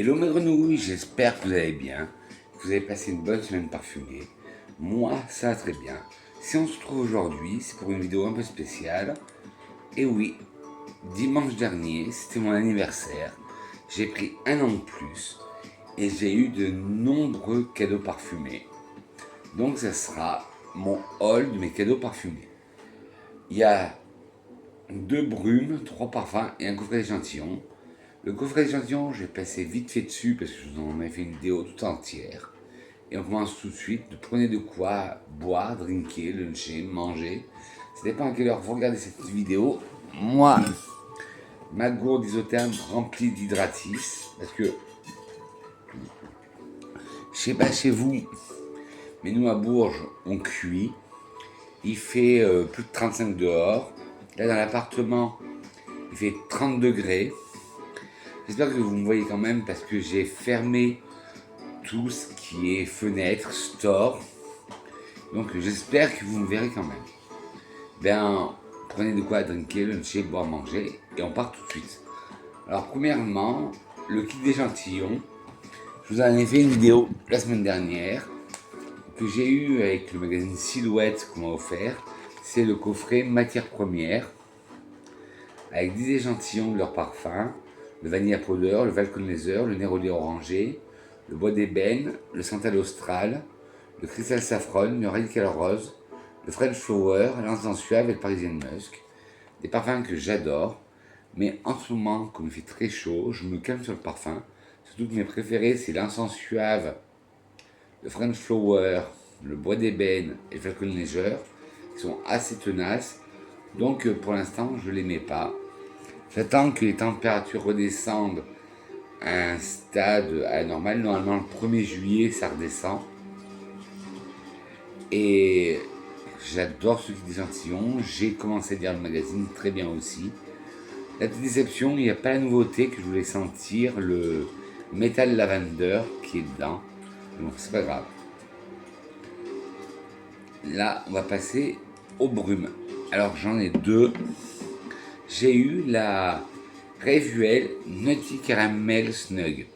Hello mes grenouilles, j'espère que vous allez bien, que vous avez passé une bonne semaine parfumée. Moi, ça va très bien. Si on se retrouve aujourd'hui, c'est pour une vidéo un peu spéciale. Et oui, dimanche dernier, c'était mon anniversaire. J'ai pris un an de plus et j'ai eu de nombreux cadeaux parfumés. Donc ça sera mon haul de mes cadeaux parfumés. Il y a 2 brumes, 3 parfums et un coffret d'échantillons. Le coffret d'échantillons, je vais passer vite fait dessus parce que je vous en ai fait une vidéo tout entière. Et on commence tout de suite. Prenez de quoi boire, drinker, luncher, manger. Ça dépend à quelle heure vous regardez cette vidéo. Moi, ma gourde isotherme remplie d'hydratis. Parce que, je sais pas chez vous, mais nous à Bourges, on cuit. Il fait plus de 35 dehors. Là, dans l'appartement, il fait 30 degrés. J'espère que vous me voyez quand même parce que j'ai fermé tout ce qui est fenêtre, store. Donc j'espère que vous me verrez quand même. Ben, prenez de quoi drinker, luncher, boire, manger et on part tout de suite. Alors premièrement, le kit d'échantillons. Je vous en ai fait une vidéo la semaine dernière que j'ai eu avec le magazine Silhouette qu'on m'a offert. C'est le coffret matières premières avec 10 échantillons de leurs parfums. Le Vanilla Powder, le Valconizer, le Neroli Orangé, le Bois d'Ébène, le Santal Austral, le Cristal Saffron, le Radical Rose, le French Flower, l'Encens Suave et le Parisian Musk. Des parfums que j'adore, mais en ce moment, comme il fait très chaud, je me calme sur le parfum. Surtout que mes préférés, c'est l'Encens Suave, le French Flower, le Bois d'Ébène et le Valconizer, qui sont assez tenaces. Donc pour l'instant, je ne les mets pas. J'attends que les températures redescendent à un stade anormal. Normalement, le 1er juillet, ça redescend. Et j'adore ce kit d'échantillons. J'ai commencé à lire le magazine, très bien aussi. La petite déception, il n'y a pas la nouveauté que je voulais sentir, le Metal Lavender qui est dedans. Donc c'est pas grave. Là, on va passer aux brumes. Alors j'en ai deux. J'ai eu la Revue Nutty Caramel Snug.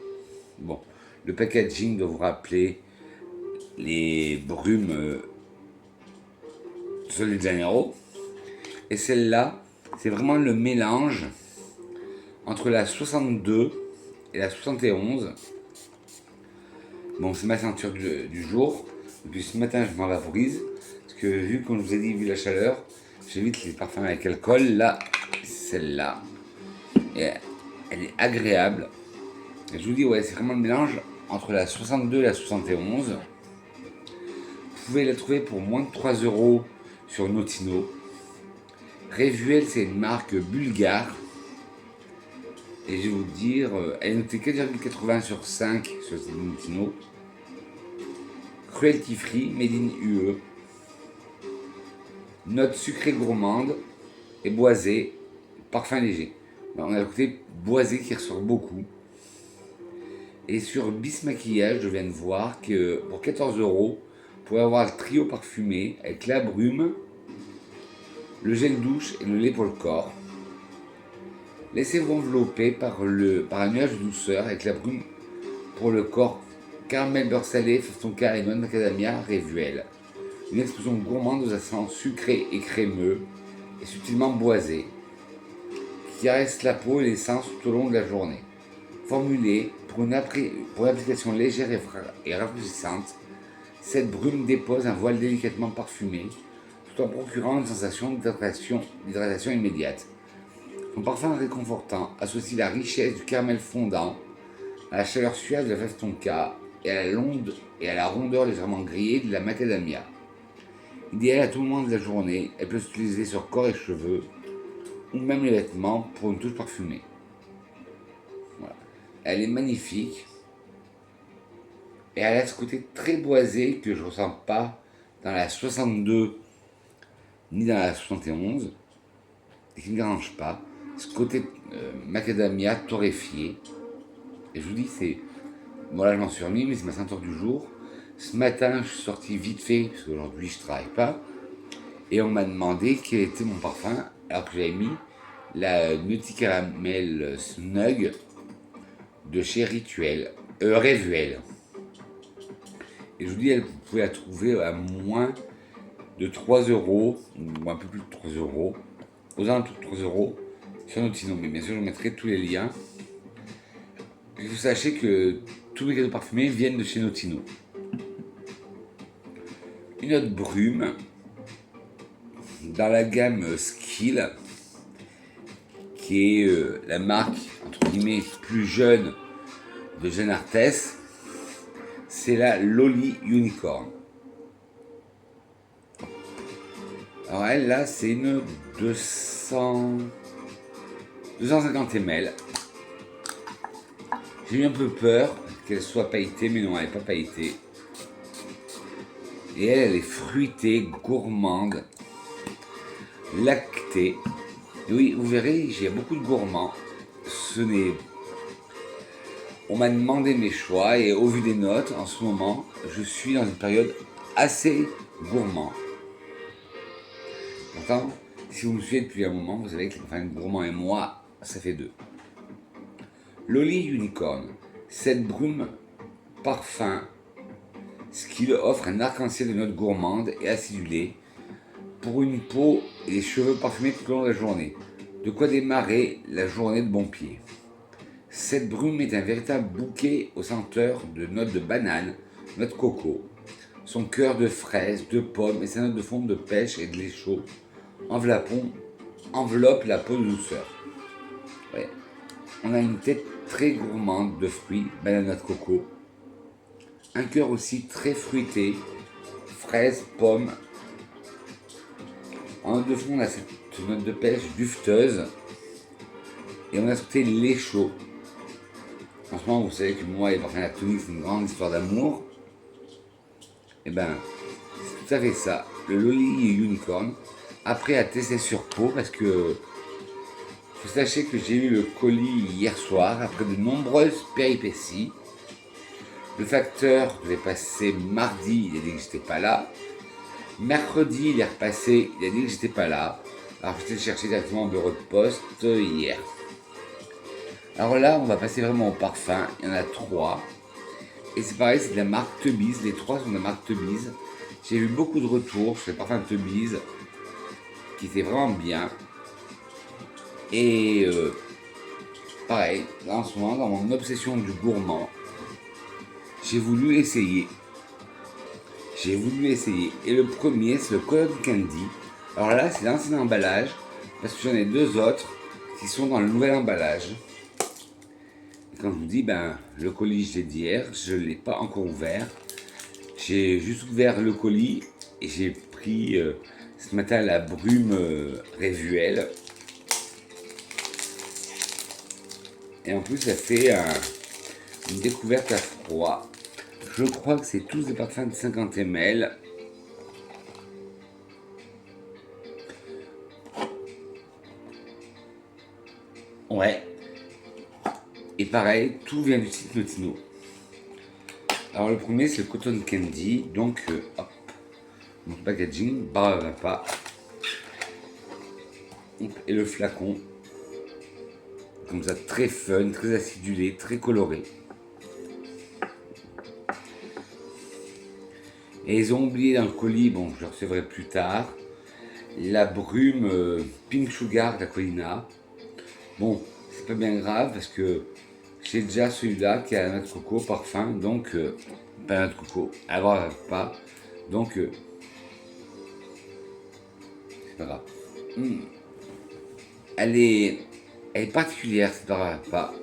Bon, le packaging doit vous rappeler les brumes Sol de Janeiro. Et celle-là, c'est vraiment le mélange entre la 62 et la 71. Bon, c'est ma ceinture du jour. Depuis ce matin, je m'en vaporise. Parce que vu, comme je vous ai dit, vu la chaleur, j'évite les parfums avec alcool. Là, celle-là, elle est agréable. Et je vous dis, ouais, c'est vraiment le mélange entre la 62 et la 71. Vous pouvez la trouver pour moins de 3 € sur Notino. Revuel, c'est une marque bulgare. Et je vais vous dire, elle est notée 4,80 sur 5 sur Notino. Cruelty free, made in UE. Note sucrée gourmande et boisée, parfum léger. On a le côté boisé qui ressort beaucoup. Et sur Bis Maquillage, je viens de voir que pour 14 €, vous pouvez avoir le trio parfumé avec la brume, le gel douche et le lait pour le corps. Laissez-vous envelopper par un nuage de douceur avec la brume pour le corps, caramel beurre salé, festonca et noix de macadamia, Revuel. Une explosion gourmande aux accents sucrés et crémeux et subtilement boisés, qui caresse la peau et les sens tout au long de la journée. Formulée pour une application légère et rafraîchissante, cette brume dépose un voile délicatement parfumé, tout en procurant une sensation d'hydratation immédiate. Son parfum réconfortant associe la richesse du caramel fondant à la chaleur suave de la fève tonka et à la rondeur légèrement grillée de la macadamia. Idéale à tout moment de la journée, elle peut s'utiliser sur corps et cheveux, ou même les vêtements pour une touche parfumée. Voilà. Elle est magnifique. Et elle a ce côté très boisé que je ne ressens pas dans la 62 ni dans la 71 et qui ne me dérange pas. Ce côté macadamia torréfié. Et je vous dis, c'est. Bon, là, je m'en suis remis, mais c'est ma ceinture du jour. Ce matin, je suis sorti vite fait, parce qu'aujourd'hui, je ne travaille pas. Et on m'a demandé quel était mon parfum, alors que j'avais mis la Nutty Caramel Snug de chez Rituel. Et je vous dis, vous pouvez la trouver à moins de 3 euros, ou un peu plus de 3 euros, aux alentours de 3 euros sur Notino. Mais bien sûr, je vous mettrai tous les liens. Et vous sachez que tous mes cadeaux parfumés viennent de chez Notino. Une autre brume dans la gamme Skill, qui est la marque entre guillemets plus jeune de Jeanne Arthès, c'est la Loli Unicorn. Alors elle là c'est une 250 ml. J'ai eu un peu peur qu'elle soit pailletée, mais non, elle n'est pas pailletée. Et elle est fruitée, gourmande, lactée. Et oui, vous verrez, j'ai beaucoup de gourmands. On m'a demandé mes choix et au vu des notes, en ce moment, je suis dans une période assez gourmand. Pourtant, si vous me suivez depuis un moment, vous savez que gourmand et moi, ça fait deux. Loli Unicorn, cette brume parfum, ce qui lui offre un arc-en-ciel de notes gourmandes et acidulées pour une peau et des cheveux parfumés tout au long de la journée. De quoi démarrer la journée de bon pied. Cette brume est un véritable bouquet aux senteurs de notes de banane, noix de coco. Son cœur de fraise, de pomme et sa note de fonte de pêche et de lait chaud enveloppe la peau de douceur. Ouais. On a une tête très gourmande de fruits, banane, noix de coco. Un cœur aussi très fruité, fraise, pomme. En note de fond, on a cette note de pêche dufteuse. Et on a sauté lait chaud. En ce moment, vous savez que moi et parfum lactonique, c'est une grande histoire d'amour. Et ben, c'est tout à fait ça. Le Loli Unicorn. Après, à tester sur peau, parce que vous sachez que j'ai eu le colis hier soir, après de nombreuses péripéties. Le facteur, je l'ai passé mardi, il a dit que j'étais pas là. Mercredi, il est repassé, il a dit que j'étais pas là. Alors, je suis chercher directement au bureau de poste hier. Alors là, on va passer vraiment au parfum. Il y en a 3. Et c'est pareil, c'est de la marque Tebise. Les 3 sont de la marque Tebise. J'ai eu beaucoup de retours sur les parfums Tebise qui étaient vraiment bien. Et pareil, là en ce moment, dans mon obsession du gourmand, j'ai voulu essayer. Et le premier, c'est le Cotton Candy. Alors là, c'est l'ancien emballage, parce que j'en ai 2 autres qui sont dans le nouvel emballage. Et quand je vous dis, le colis, je l'ai dit hier, je ne l'ai pas encore ouvert. J'ai juste ouvert le colis et j'ai pris ce matin la brume Révuel. Et en plus, ça fait une découverte à froid. Je crois que c'est tous des parfums de 50 ml. Ouais. Et pareil, tout vient du site Notino. Alors le premier, c'est le Cotton Candy. Donc, hop, mon packaging, pas. Et le flacon. Comme ça, très fun, très acidulé, très coloré. Et ils ont oublié dans le colis, bon, je le recevrai plus tard, la brume Pink Sugar d'Aquilina. Bon, c'est pas bien grave parce que j'ai déjà celui-là qui a la noix de coco parfum, donc pas la noix de coco, alors pas, donc c'est pas grave. Elle est particulière, c'est pas.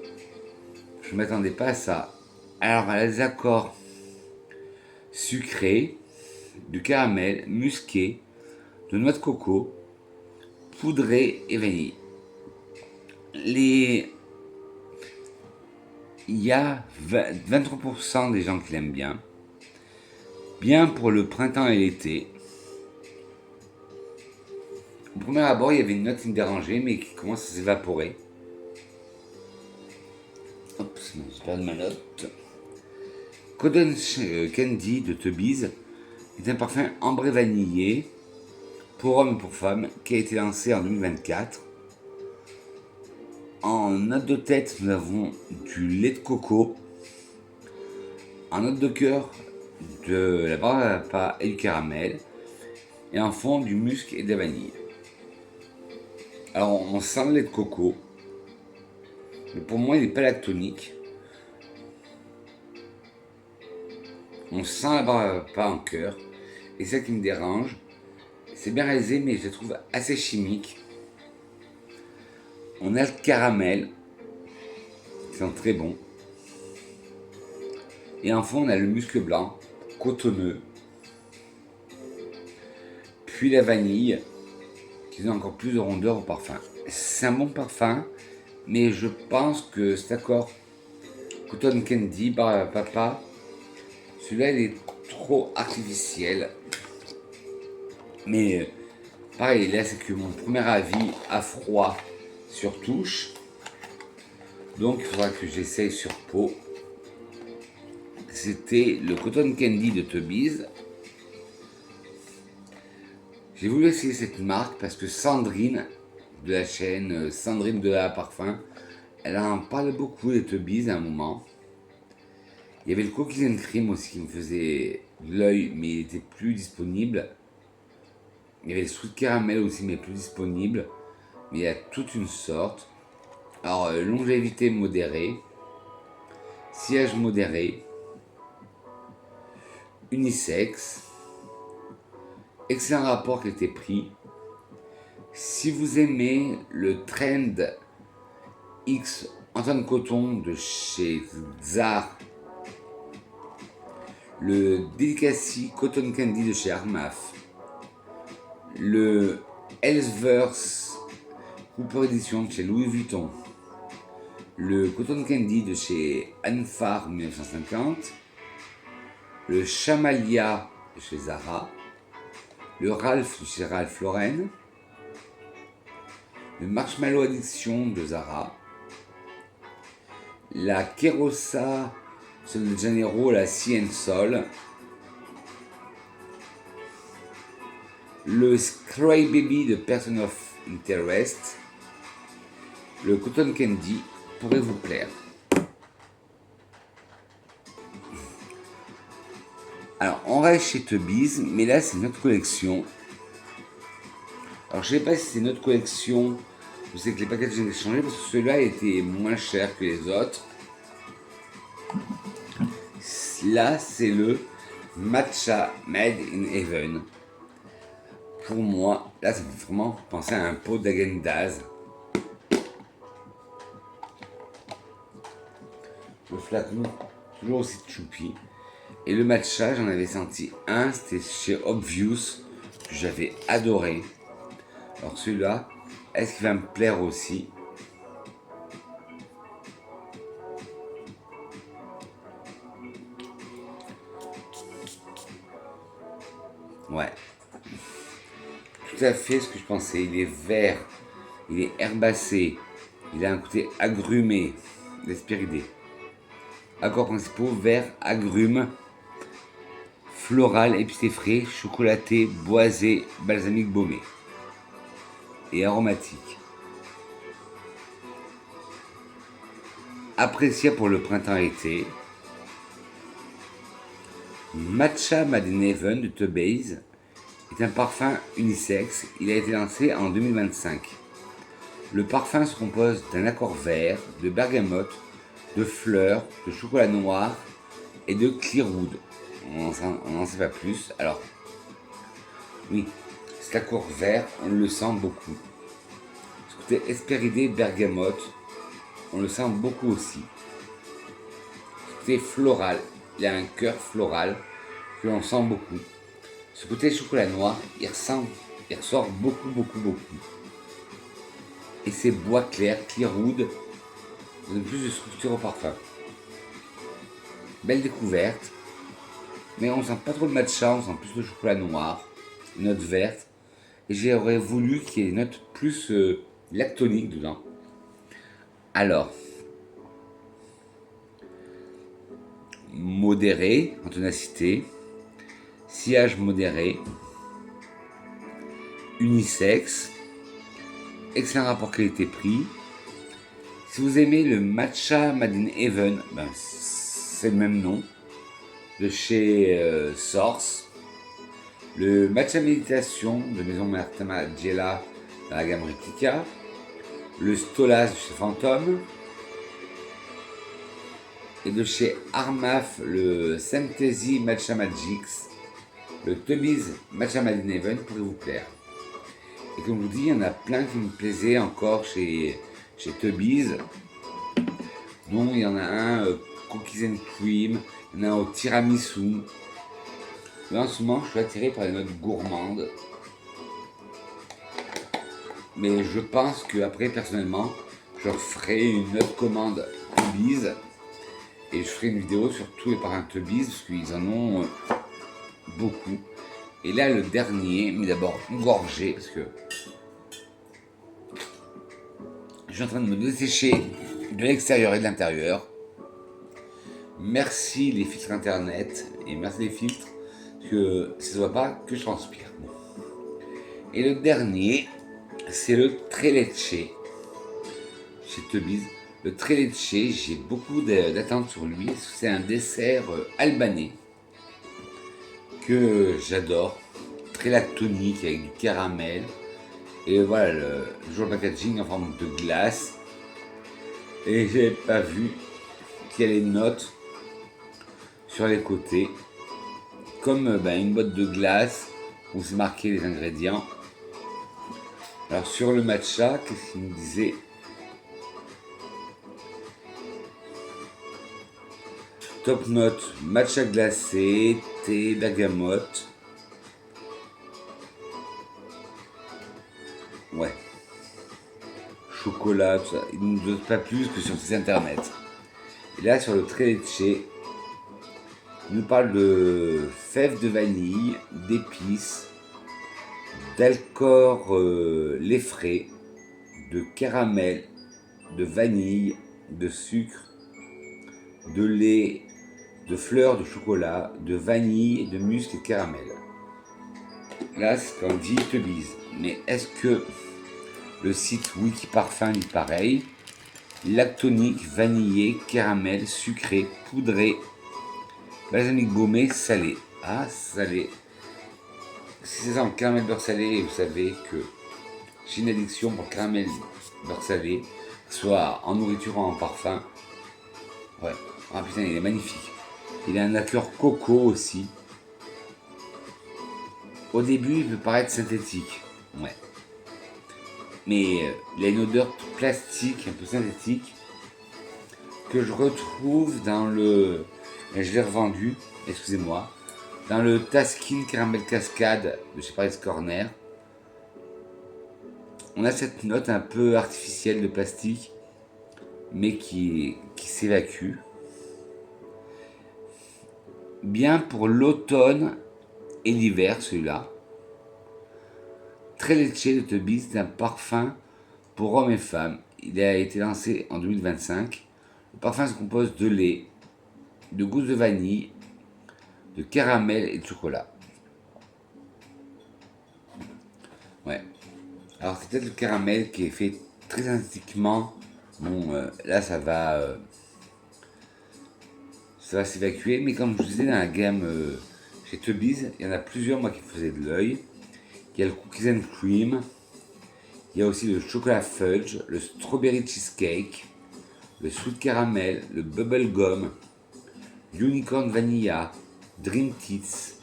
Je m'attendais pas à ça. Alors elle a des accords sucrés, du caramel, musqué, de noix de coco, poudré et vanille. Il y a 23% des gens qui l'aiment bien. Bien pour le printemps et l'été. Au premier abord, il y avait une note qui me dérangeait, mais qui commence à s'évaporer. Hop, j'ai perdu ma note. Cotton Candy de Tebise est un parfum ambré vanillé pour hommes et pour femmes qui a été lancé en 2024. En note de tête, nous avons du lait de coco. En note de cœur, de la barre à papa et du caramel. Et en fond, du musc et de la vanille. Alors, on sent le lait de coco. Mais pour moi, il n'est pas lactonique. On sent la barre à papa en cœur. Et c'est ça qui me dérange. C'est bien réalisé, mais je la trouve assez chimique. On a le caramel, qui sent très bon. Et en fond, on a le musc blanc, cotonneux. Puis la vanille, qui donne encore plus de rondeur au parfum. C'est un bon parfum, mais je pense que cet accord Cotton Candy par papa, celui-là il est trop artificiel. Mais pareil, là c'est que mon premier avis à froid sur touche. Donc il faudra que j'essaye sur peau. C'était le Cotton Candy de Tubbies. J'ai voulu essayer cette marque parce que Sandrine, de la chaîne Sandrine de la Parfum, elle en parle beaucoup des Tubbies à un moment. Il y avait le Cookies and Cream aussi qui me faisait l'œil, mais il était plus disponible. Il y avait le Sweet Caramel aussi, mais plus disponible. Mais il y a toute une sorte. Alors, longévité modérée, sillage modéré, unisexe, excellent rapport qualité-prix. Si vous aimez le Trend X Antoine Coton de chez Zar, le Delicacy Cotton Candy de chez Armaf, le Ellsworth Cooper Edition de chez Louis Vuitton, le Cotton Candy de chez Anfar 1950, le Chamalia de chez Zara, le Ralph de chez Ralph Lauren, le Marshmallow Addiction de Zara, la Kerosa de Janeiro, la Sea and Sol, le Cry Baby de Person of Interest, le Cotton Candy pourrait vous plaire. Alors, on reste chez Tubbies, mais là, c'est notre collection. Alors, je sais pas si c'est notre collection, je sais que les packaging ont changé parce que celui-là était moins cher que les autres. Là, c'est le Matcha Made in Heaven. Pour moi, là, ça me fait vraiment penser à un pot d'Haagen-Dazs. Le flacon, toujours aussi choupi. Et le matcha, j'en avais senti un, c'était chez Obvious, que j'avais adoré. Alors celui-là, est-ce qu'il va me plaire aussi? Ouais. Tout à fait ce que je pensais. Il est vert, il est herbacé, il a un côté agrumé, l'Hespéridé. Accords principaux, vert, agrumes, floral, épicé frais, chocolaté, boisé, balsamique baumé. Et aromatique. Appréciable pour le printemps-été. Matcha Made in Heaven de Tubbies est un parfum unisexe. Il a été lancé en 2025. Le parfum se compose d'un accord vert, de bergamote, de fleurs, de chocolat noir et de clearwood. On n'en sait pas plus. Alors, oui, cet accord vert, on le sent beaucoup. Ce côté Hespéridé, bergamote, on le sent beaucoup aussi. Ce côté floral, il y a un cœur floral que l'on sent beaucoup. Ce côté chocolat noir, il ressort beaucoup. Et ces bois clairs, clearwood, donnent plus de structure au parfum. Belle découverte, mais on sent pas trop le matcha, on sent plus le chocolat noir, une note verte. Et j'aurais voulu qu'il y ait une note plus lactonique dedans. Alors, modéré en tonacité, sillage modéré, unisexe, excellent rapport qualité-prix, Si vous aimez le matcha Made in Heaven, ben, c'est le même nom, de chez Source. Le matcha méditation de Maison Martin Margiela dans la gamme Replica. Le Stolas de chez Phantom. Et de chez Armaf, le Fantasy Matcha Magics. Le Tubby's Matcha Made in Heaven pourrait vous plaire. Et comme je vous dis, il y en a plein qui me plaisaient encore chez Tubby's. Dont il y en a un Cookies and Cream, il y en a un au tiramisu. Là en ce moment, je suis attiré par les notes gourmandes. Mais je pense qu'après, personnellement, je ferai une autre commande Tubby's. Et je ferai une vidéo sur tous les parfums Tubby's, parce qu'ils en ont beaucoup. Et là, le dernier, mais d'abord une gorgée, parce que je suis en train de me dessécher de l'extérieur et de l'intérieur. Merci les filtres internet, et merci les filtres, parce que ça ne se voit pas que je transpire. Et le dernier, c'est le Tre Leche, chez Tubby's. Le Tre Leche, j'ai beaucoup d'attentes sur lui, parce que c'est un dessert albanais que j'adore, très lactonique avec du caramel. Et voilà, le jour de packaging en forme de glace. Et j'ai pas vu qu'il y a les notes sur les côtés, comme une boîte de glace où c'est marqué les ingrédients. Alors sur le matcha, qu'est-ce qu'il me disait? Top note, matcha glacé, thé, bergamote. Ouais. Chocolat, tout ça. Il ne nous donne pas plus que sur ses internet. Et là, sur le Tre Leche, il nous parle de fèves de vanille, d'épices, d'alcool lait frais, de caramel, de vanille, de sucre, de lait, de fleurs de chocolat, de vanille, de musc et de caramel. Là, c'est ce qu'on dit Tubby's. Mais est-ce que le site Wikiparfum dit pareil? Lactonique, vanillé, caramel, sucré, poudré, balsamique baumé, salé. Ah, salé. Si c'est ça en caramel beurre salé, vous savez que j'ai une addiction pour le caramel beurre salé, soit en nourriture ou en parfum. Ouais. Ah putain, il est magnifique. Il a un accord coco aussi. Au début, il peut paraître synthétique. Ouais. Mais il a une odeur plastique, un peu synthétique, que je retrouve dans le... Je l'ai revendu, excusez-moi, dans le Taskin Caramel Cascade de chez Paris Corner. On a cette note un peu artificielle de plastique, mais qui s'évacue. Bien pour l'automne et l'hiver, celui-là. Tre Leche de Tubby's, c'est un parfum pour hommes et femmes. Il a été lancé en 2025. Le parfum se compose de lait, de gousse de vanille, de caramel et de chocolat. Ouais. Alors c'est peut-être le caramel qui est fait très synthétiquement. Bon, là ça va s'évacuer. Mais comme je vous disais, dans la gamme chez Tubby's, il y en a plusieurs moi qui faisaient de l'œil. Il y a le Cookies and Cream. Il y a aussi le chocolat fudge, le strawberry cheesecake, le sweet caramel, le bubble gum, unicorn vanilla, dream tits,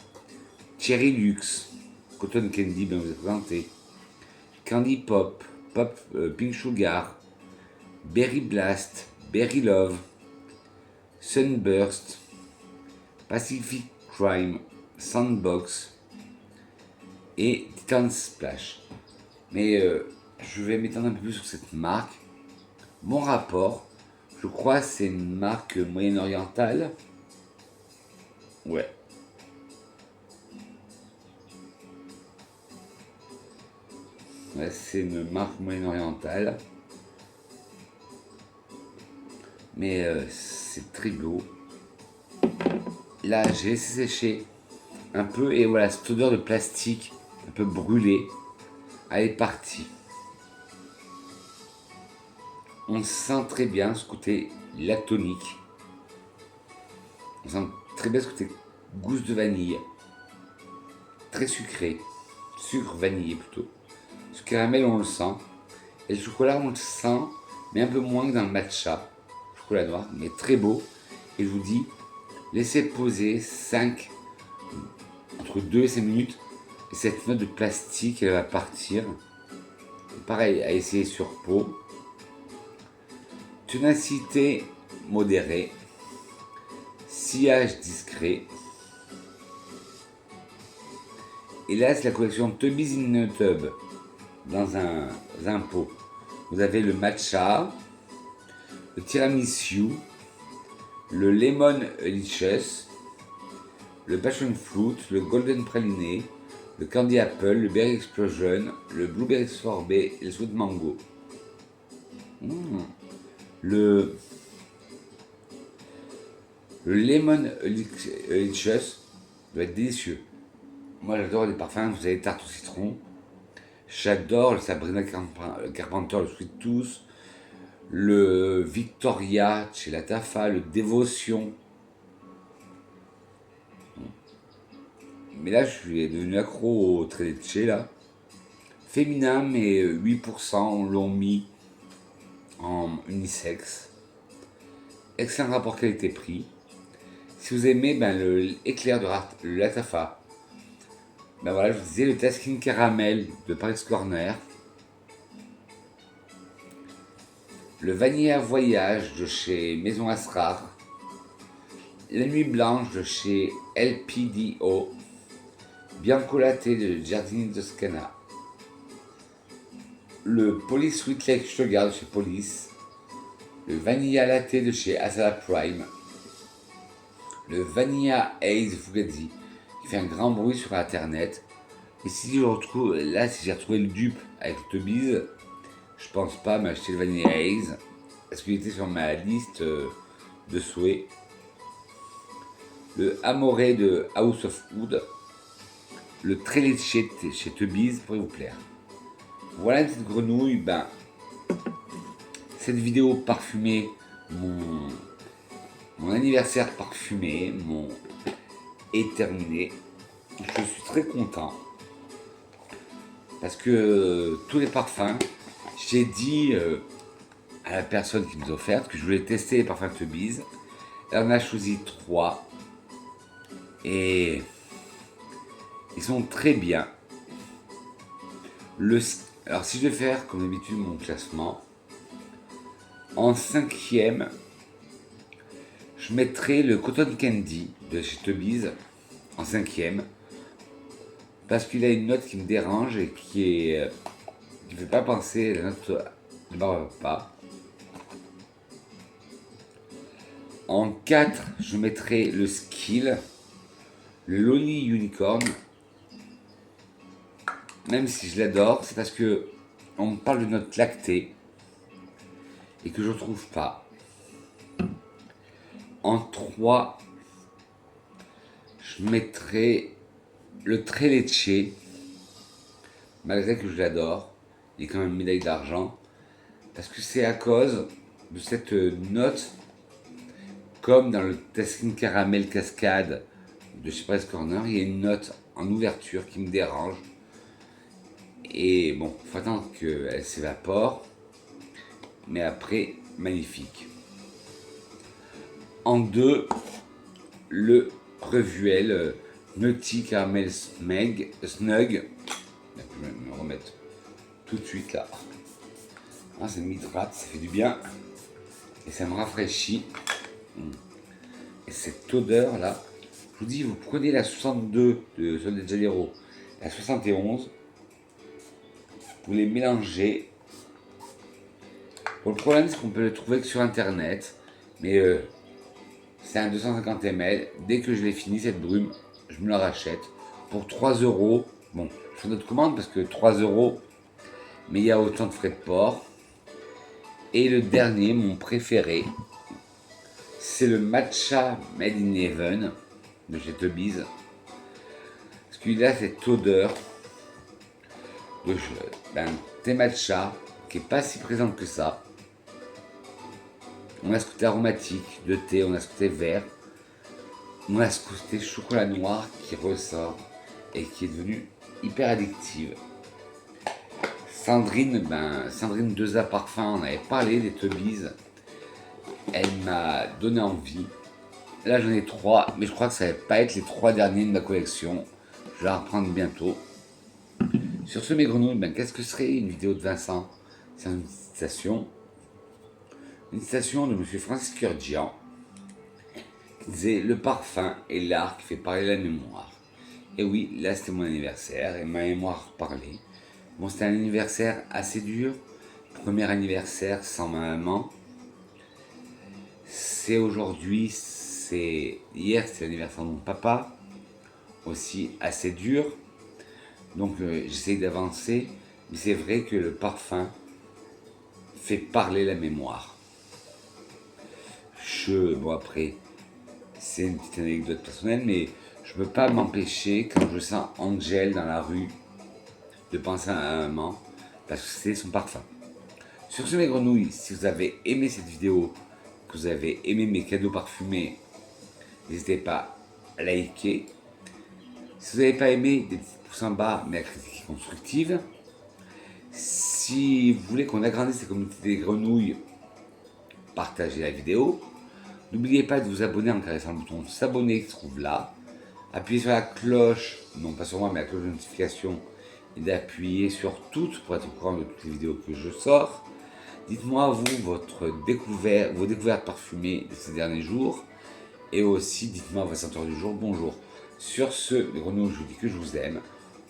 cherry luxe, cotton candy, bien vous êtes présenté, candy pop, pink sugar, berry blast, berry love, sunburst, pacific crime, sandbox et titan splash. Mais je vais m'étendre un peu plus sur cette marque. Mon rapport, je crois que c'est une marque moyen-orientale. Ouais. Ouais, c'est une marque moyen-orientale. Mais c'est très beau. Là, j'ai laissé sécher un peu et voilà, cette odeur de plastique un peu brûlé, elle est partie. On sent très bien ce côté lactonique. On sent très bien ce côté gousse de vanille. Très sucré. Sucre vanillé plutôt. Ce caramel, on le sent. Et le chocolat, on le sent, mais un peu moins que dans le matcha. Chocolat noir, mais très beau. Et je vous dis, laissez poser entre 2 et 5 minutes. Et cette note de plastique, elle va partir. Pareil, à essayer sur peau. Ténacité modérée. Sillage discret. Et là, c'est la collection Tubbies in a Tub. Dans un pot. Vous avez le matcha, le tiramisu, le lemon licorice, le passion fruit, le golden praliné, le candy apple, le berry explosion, le blueberry sorbet et le sweet mango. Le lemon licorice doit être délicieux. Moi j'adore les parfums, vous avez tarte au citron. J'adore le Sabrina Carpenter, le Sweet Tooth, le Victoria chez la Tafa, le Dévotion. Mais là, je suis devenu accro au Treleche, là. Féminin, mais 8% l'ont mis en unisex. Excellent rapport qualité-prix. Si vous aimez l'éclair de la Tafa, ben voilà, je vous disais le Taskin Caramel de Paris Corner. Le Vanilla Voyage de chez Maison Asrar. La Nuit Blanche de chez LPDO. Bianco Latte de Giardini Toscana. Le Police Sweet Lake Sugar de chez Police. Le Vanilla Latte de chez Asala Prime. Le Vanilla Haze Fugazi qui fait un grand bruit sur internet. Et si j'ai retrouvé le dupe avec le Tubbies, je pense pas m'acheter le Vanilla Haze parce qu'il était sur ma liste de souhaits. Le Amoré de House of Wood. Le Treleche chez Tubbies pourrait vous plaire. Voilà une petite grenouille. Cette vidéo parfumée, mon anniversaire parfumé est terminé. Je suis très content parce que tous les parfums, j'ai dit à la personne qui nous a offert que je voulais tester les parfums Tubbies. Elle en a choisi 3 et ils sont très bien. Alors si je vais faire comme d'habitude mon classement, en 5e, je mettrai le Cotton Candy de chez Tubbies en 5e parce qu'il a une note qui me dérange et qui ne fait pas penser à la note de barbe pas. En 4, je mettrai le Skill, le Lonely Unicorn. Même si je l'adore, c'est parce que on me parle de note lactée et que je ne trouve pas. En 3, je mettrai le Treleche, malgré que je l'adore. Il est quand même médaille d'argent. Parce que c'est à cause de cette note, comme dans le Taskin Caramel Cascade de chez Price Corner, il y a une note en ouverture qui me dérange. Et bon, il faut attendre qu'elle s'évapore. Mais après, magnifique. En 2, le Revuel Nutty Caramel Snug. Je vais me remettre tout de suite là. Ça m'hydrate, ça fait du bien. Et ça me rafraîchit. Et cette odeur là, je vous dis, vous prenez la 62 de Sol de Janeiro, la 71, vous les mélangez. Bon, le problème, c'est qu'on peut le trouver que sur internet, mais c'est un 250 ml. Dès que je l'ai fini, cette brume, je me la rachète pour 3 euros. Bon, je fais notre commande parce que 3 euros, mais il y a autant de frais de port. Et le dernier, mon préféré, c'est le Matcha Made in Heaven de chez Tubbies. Parce qu'il a cette odeur de thé matcha qui n'est pas si présente que ça. On a ce côté aromatique de thé, on a ce côté vert, on a ce côté chocolat noir qui ressort et qui est devenu hyper addictive. Sandrine, Sandrine 2A Parfum, on avait parlé des Tubbies. Elle m'a donné envie. Là j'en ai 3, mais je crois que ça va pas être les 3 derniers de ma collection. Je vais la reprendre bientôt. Sur ce, mes grenouilles, qu'est-ce que serait une vidéo de Vincent? C'est une citation. Une citation de M. Francis Kurkdjian qui disait: le parfum est l'art qui fait parler la mémoire. Et oui, là c'était mon anniversaire et ma mémoire parlait. Bon, c'était un anniversaire assez dur. Premier anniversaire sans ma maman. C'est aujourd'hui, hier c'était l'anniversaire de mon papa. Aussi assez dur. Donc j'essaye d'avancer. Mais c'est vrai que le parfum fait parler la mémoire. Bon après, c'est une petite anecdote personnelle, mais je ne peux pas m'empêcher, quand je sens Angèle dans la rue, de penser à ma maman, parce que c'est son parfum. Sur ce, mes grenouilles, si vous avez aimé cette vidéo, que vous avez aimé mes cadeaux parfumés, n'hésitez pas à liker. Si vous n'avez pas aimé, des petits pouces en bas, mais la critique est constructive. Si vous voulez qu'on agrandisse la communauté des grenouilles, partagez la vidéo. N'oubliez pas de vous abonner en caressant le bouton s'abonner qui se trouve là. Appuyez sur la cloche, non pas sur moi, mais la cloche de notification, et d'appuyer sur toutes pour être au courant de toutes les vidéos que je sors. Dites-moi, vous, vos découvertes parfumées de ces derniers jours. Et aussi, dites-moi vos senteurs du jour. Bonjour. Sur ce, mes grenouilles, je vous dis que je vous aime.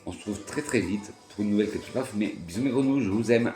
On se retrouve très très vite pour une nouvelle capsule parfumée. Bisous mes grenouilles, je vous aime.